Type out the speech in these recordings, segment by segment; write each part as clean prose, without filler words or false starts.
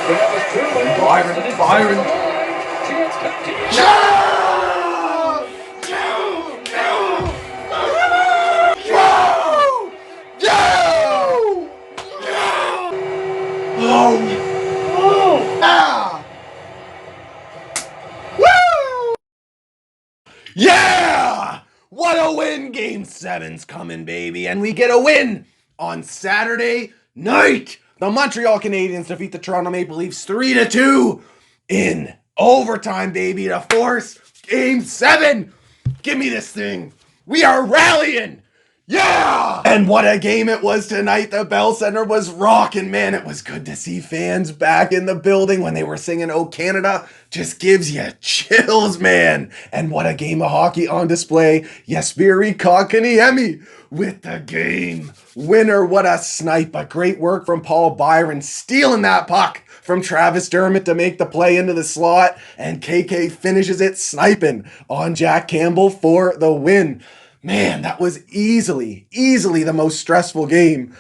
Byron. Yeah! What a win! Game 7's coming, baby. And we get a win on Saturday night. The Montreal Canadiens defeat the Toronto Maple Leafs 3-2 in overtime, baby, to force Game 7. Give me this thing. We are rallying. Yeah! And what a game it was tonight. The Bell Center was rocking, man. It was good to see fans back in the building when they were singing "Oh Canada." Just gives you chills, man. And what a game of hockey on display. Jesperi Kotkaniemi with the game winner. What a snipe. But great work from Paul Byron stealing that puck from Travis Dermott to make the play into the slot. And KK finishes it sniping on Jack Campbell for the win. Man, that was easily the most stressful game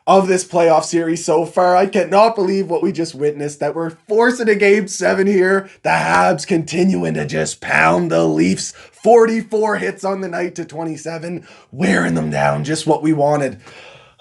of this playoff series so far. I cannot believe what we just witnessed, that we're forcing a Game 7 here. The Habs continuing to just pound the Leafs. 44 hits on the night to 27, wearing them down, just what we wanted.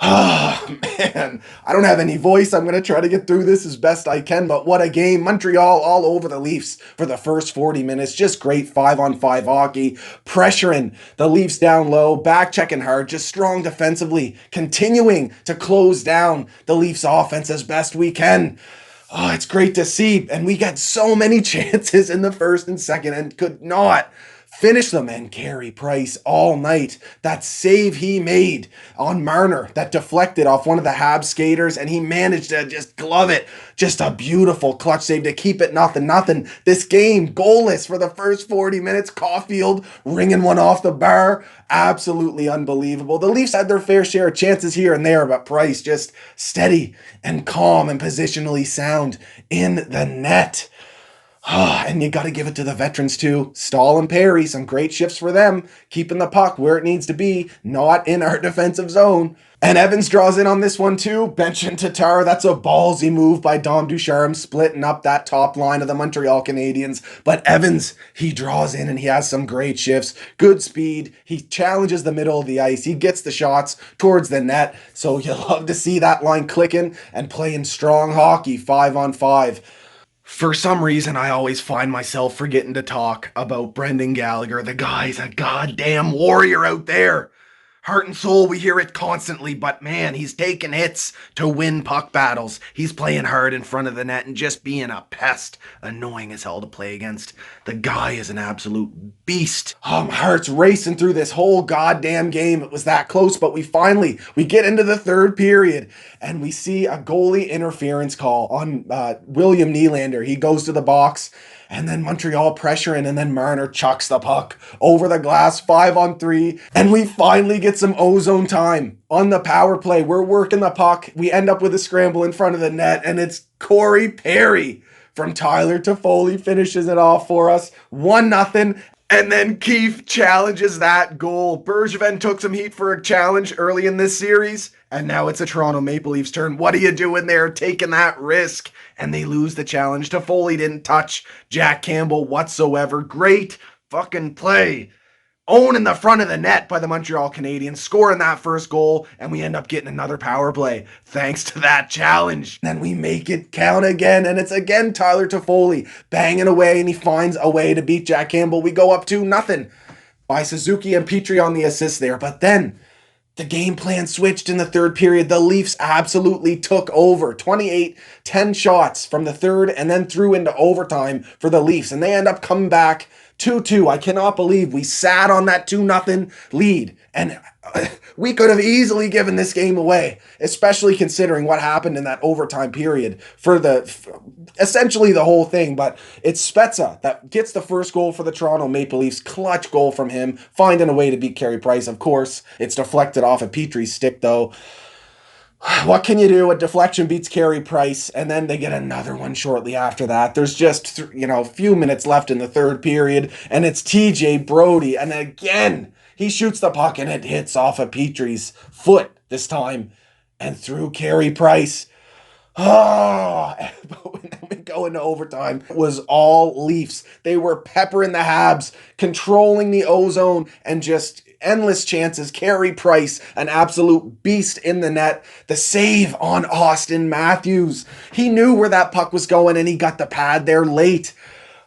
Oh, man, I don't have any voice. I'm going to try to get through this as best I can, but what a game. Montreal all over the Leafs for the first 40 minutes. Just great 5-on-5 hockey, pressuring the Leafs down low, back checking hard, just strong defensively, continuing to close down the Leafs offense as best we can. Oh, it's great to see, and we got so many chances in the first and second and could not finish them. And Carey Price all night, that save he made on Marner that deflected off one of the Habs skaters, and he managed to just glove it. Just a beautiful clutch save to keep it 0-0. This game goalless for the first 40 minutes. Caulfield ringing one off the bar. Absolutely unbelievable. The Leafs had their fair share of chances here and there, but Price just steady and calm and positionally sound in the net. And you got to give it to the veterans too. Stahl and Perry, some great shifts for them, keeping the puck where it needs to be, not in our defensive zone. And Evans draws in on this one too, benching Tatar. That's a ballsy move by Dom Ducharme, splitting up that top line of the Montreal Canadiens. But Evans, he draws in and he has some great shifts, good speed. He challenges the middle of the ice. He gets the shots towards the net. So you love to see that line clicking and playing strong hockey 5-on-5. For some reason, I always find myself forgetting to talk about Brendan Gallagher. The guy's a goddamn warrior out there. Heart and soul, we hear it constantly, but man, he's taking hits to win puck battles. He's playing hard in front of the net and just being a pest. Annoying as hell to play against. The guy is an absolute beast. Oh, my heart's racing through this whole goddamn game. It was that close, but we get into the third period and we see a goalie interference call on William Nylander. He goes to the box. And then Montreal pressuring, and then Marner chucks the puck over the glass, 5-on-3. And we finally get some ozone time on the power play. We're working the puck. We end up with a scramble in front of the net, and it's Corey Perry from Tyler Toffoli finishes it off for us. 1-0. And then Keith challenges that goal. Bergevin took some heat for a challenge early in this series, and now it's a Toronto Maple Leafs turn. What are you doing there, taking that risk? And they lose the challenge. Toffoli didn't touch Jack Campbell whatsoever. Great fucking play. Owning the front of the net by the Montreal Canadiens, scoring that first goal, and we end up getting another power play thanks to that challenge. And then we make it count again, and it's again Tyler Toffoli banging away, and he finds a way to beat Jack Campbell. We go up 2-0 by Suzuki and Petrie on the assist there, but then the game plan switched in the third period. The Leafs absolutely took over. 28, 10 shots from the third and then threw into overtime for the Leafs. And they end up coming back 2-2. I cannot believe we sat on that 2-0 lead. And we could have easily given this game away, especially considering what happened in that overtime period for essentially the whole thing. But it's Spezza that gets the first goal for the Toronto Maple Leafs. Clutch goal from him, finding a way to beat Carey Price. Of course, it's deflected off of Petrie's stick, though. What can you do? A deflection beats Carey Price, and then they get another one shortly after that. There's just, a few minutes left in the third period, and it's TJ Brodie, and again, he shoots the puck, and it hits off of Petrie's foot this time, and through Carey Price. Oh, but when we go into overtime, it was all Leafs. They were peppering the Habs, controlling the ozone, and just endless chances. Carey Price, an absolute beast in the net. The save on Austin Matthews. He knew where that puck was going, and he got the pad there late.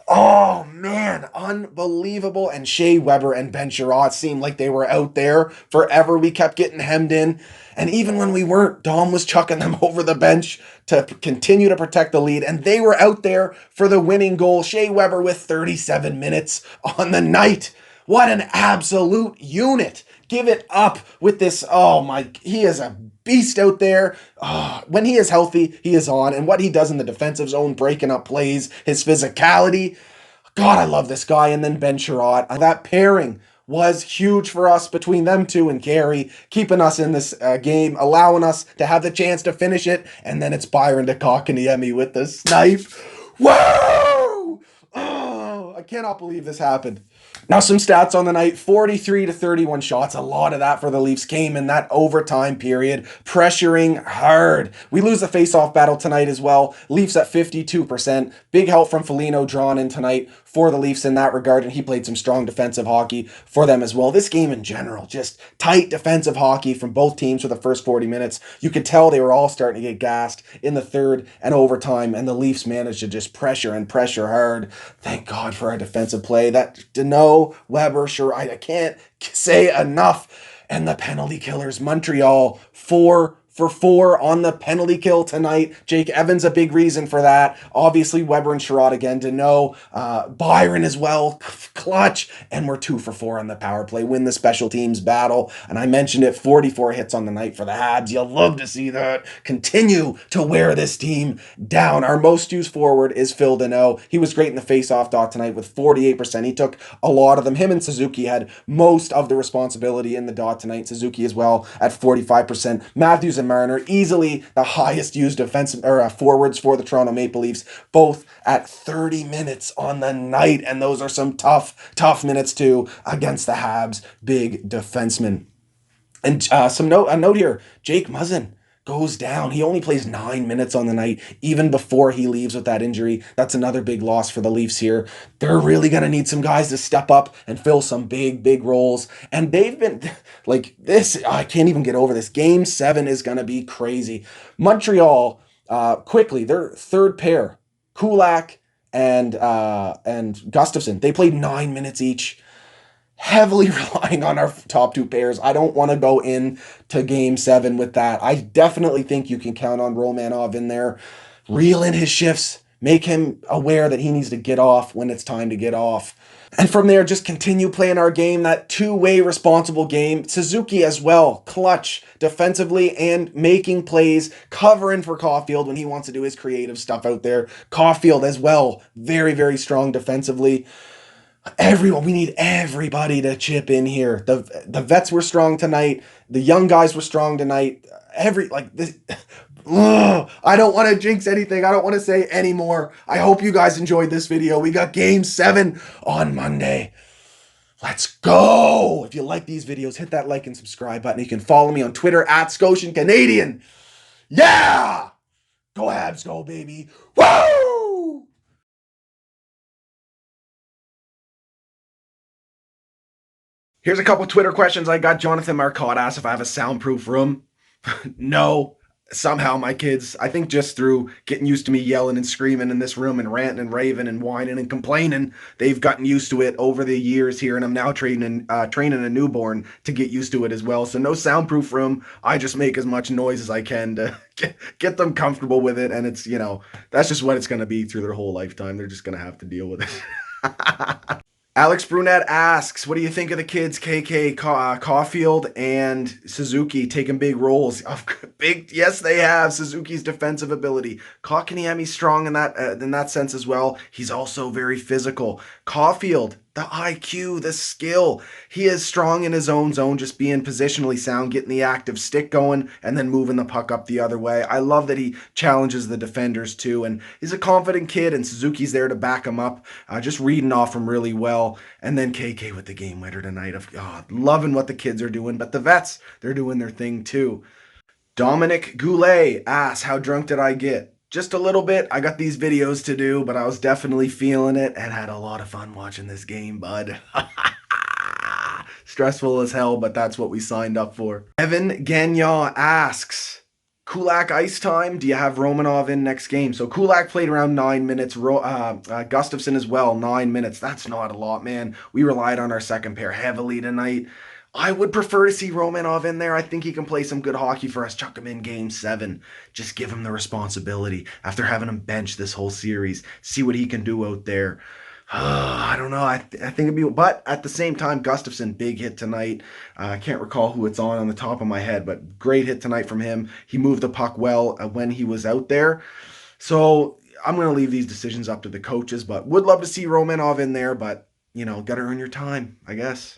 Oh man, unbelievable. And Shea Weber and Ben Sherratt seemed like they were out there forever. We kept getting hemmed in. And even when we weren't, Dom was chucking them over the bench to continue to protect the lead. And they were out there for the winning goal. Shea Weber with 37 minutes on the night. What an absolute unit. Give it up with this. Oh my, he is a beast out there. Oh, when he is healthy, he is on. And what he does in the defensive zone, breaking up plays, his physicality. God, I love this guy. And then Ben Sherratt. That pairing was huge for us between them two and Carey, keeping us in this game, allowing us to have the chance to finish it. And then it's Byron to Kotkaniemi with the snipe. Whoa! Oh, I cannot believe this happened. Now, some stats on the night: 43 to 31 shots. A lot of that for the Leafs came in that overtime period, pressuring hard. We lose the face-off battle tonight as well. Leafs at 52%. Big help from Foligno drawn in tonight for the Leafs in that regard, and he played some strong defensive hockey for them as well. This game in general, just tight defensive hockey from both teams for the first 40 minutes. You could tell they were all starting to get gassed in the third and overtime, and the Leafs managed to just pressure and pressure hard. Thank God for our defensive play. That Deneau, Weber, sure, I can't say enough. And the penalty killers, Montreal, 4 for 4 on the penalty kill tonight. Jake Evans, a big reason for that. Obviously, Weber and Sherratt again. Deneau, Byron as well, clutch. And we're 2 for 4 on the power play. Win the special teams battle. And I mentioned it, 44 hits on the night for the Habs. You'll love to see that. Continue to wear this team down. Our most used forward is Phil Deneau. He was great in the face-off dot tonight with 48%. He took a lot of them. Him and Suzuki had most of the responsibility in the dot tonight. Suzuki as well at 45%. Matthews and Marner, easily the highest used defensive forwards for the Toronto Maple Leafs, both at 30 minutes on the night. And those are some tough minutes too against the Habs, big defensemen. And a note here, Jake Muzzin goes down. He only plays 9 minutes on the night, even before he leaves with that injury. That's another big loss for the Leafs here. They're really going to need some guys to step up and fill some big roles. And they've been, like this, I can't even get over this. Game 7 is going to be crazy. Montreal, quickly, their third pair, Kulak and Gustafsson, they played 9 minutes each. Heavily relying on our top two pairs. I don't want to go into game 7 with that. I definitely think you can count on Romanov in there. Reel in his shifts. Make him aware that he needs to get off when it's time to get off. And from there, just continue playing our game, that two-way responsible game. Suzuki as well, clutch defensively and making plays, covering for Caulfield when he wants to do his creative stuff out there. Caulfield as well, very strong defensively. We need everybody to chip in here. The vets were strong tonight. The young guys were strong tonight. I don't want to jinx anything. I don't want to say any more. I hope you guys enjoyed this video. We got game 7 on Monday. Let's go. If you like these videos, hit that like and subscribe button. You can follow me on Twitter at SCOTIANCANADIEN. Yeah! Go Habs, go baby. Woo! Here's a couple Twitter questions I got. Jonathan Marcotte asked if I have a soundproof room. No. Somehow my kids, I think just through getting used to me yelling and screaming in this room and ranting and raving and whining and complaining, they've gotten used to it over the years here, and I'm now training a newborn to get used to it as well. So no soundproof room. I just make as much noise as I can to get them comfortable with it, and it's, that's just what it's going to be through their whole lifetime. They're just going to have to deal with it. Alex Brunette asks, what do you think of the kids, KK, Caulfield, and Suzuki taking big roles? Yes, they have. Suzuki's defensive ability. Kotkaniemi's strong in that sense as well. He's also very physical. Caulfield, the IQ, the skill. He is strong in his own zone, just being positionally sound, getting the active stick going, and then moving the puck up the other way. I love that he challenges the defenders too, and he's a confident kid, and Suzuki's there to back him up, just reading off him really well. And then KK with the game winner tonight. Loving what the kids are doing, but the vets, they're doing their thing too. Dominic Goulet asks, how drunk did I get? Just a little bit. I got these videos to do, but I was definitely feeling it and had a lot of fun watching this game, bud. Stressful as hell, but that's what we signed up for. Evan Gagnon asks, Kulak ice time? Do you have Romanov in next game? So Kulak played around 9 minutes. Gustafsson as well, 9 minutes. That's not a lot, man. We relied on our second pair heavily tonight. I would prefer to see Romanov in there. I think he can play some good hockey for us. Chuck him in game 7. Just give him the responsibility after having him bench this whole series. See what he can do out there. I don't know. I think it'd be, but at the same time, Gustafsson, big hit tonight. I can't recall who it's on the top of my head, but great hit tonight from him. He moved the puck well when he was out there. So I'm going to leave these decisions up to the coaches, but would love to see Romanov in there, but, got to earn your time, I guess.